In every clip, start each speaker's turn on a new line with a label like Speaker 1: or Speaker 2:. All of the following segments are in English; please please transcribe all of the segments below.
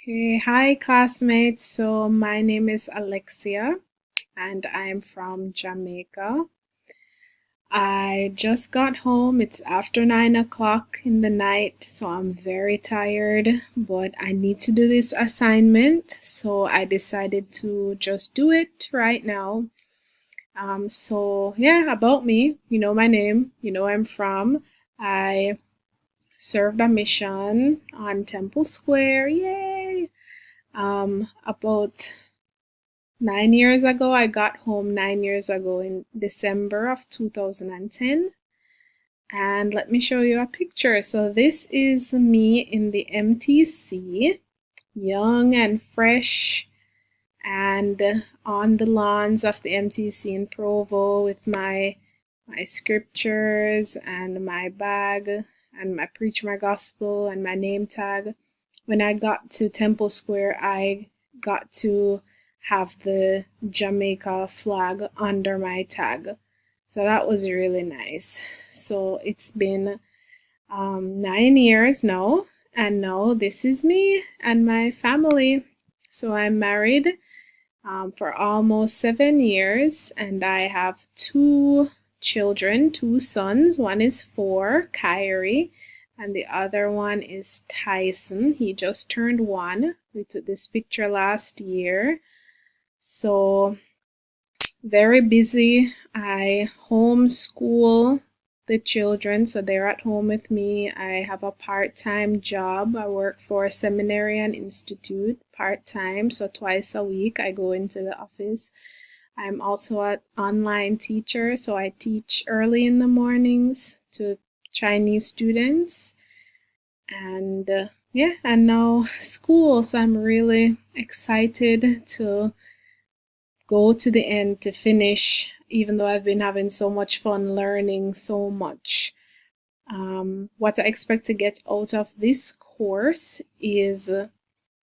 Speaker 1: Okay, hi classmates. So my name is Alexia and I'm from Jamaica. I just got home. It's after 9 o'clock in the night, so I'm very tired, but I need to do this assignment, so I decided to just do it right now. So yeah, about me, you know my name, you know where I'm from. I served a mission on Temple Square. Yay! About 9 years ago, I got home 9 years ago in December of 2010. And let me show you a picture. So this is me in the MTC, young and fresh, and on the lawns of the MTC in Provo with my scriptures and my bag and my preach my gospel and my name tag. When I got to Temple Square, I got to have the Jamaica flag under my tag. So that was really nice. So it's been 9 years now, and now this is me and my family. So I'm married for almost 7 years, and I have two children, two sons. One is 4, Kyrie, and the other one is Tyson. He just turned 1. We took this picture last year. So very busy. I homeschool the children, so they're at home with me. I have a part-time job. I work for a seminary and institute part-time, so twice a week I go into the office. I'm also an online teacher, so I teach early in the mornings to Chinese students. And yeah, and now school, so I'm really excited to go to the end to finish, even though I've been having so much fun learning so much. What I expect to get out of this course is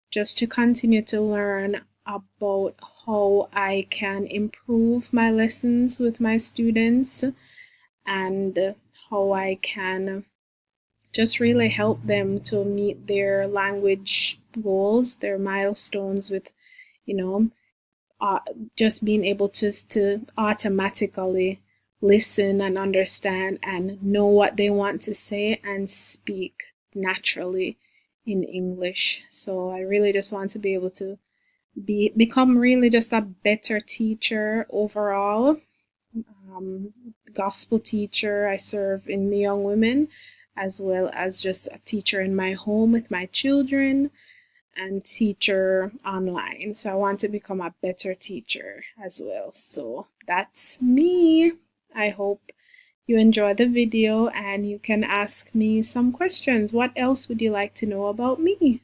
Speaker 1: just to continue to learn about how I can improve my lessons with my students and how I can just really help them to meet their language goals, their milestones with, you know, uh, just being able to automatically listen and understand and know what they want to say and speak naturally in English. So I really just want to be able to become really just a better teacher overall. Gospel teacher. I serve in the young women as well as just a teacher in my home with my children and teacher online. So I want to become a better teacher as well. So that's me. I hope you enjoy the video and you can ask me some questions. What else would you like to know about me?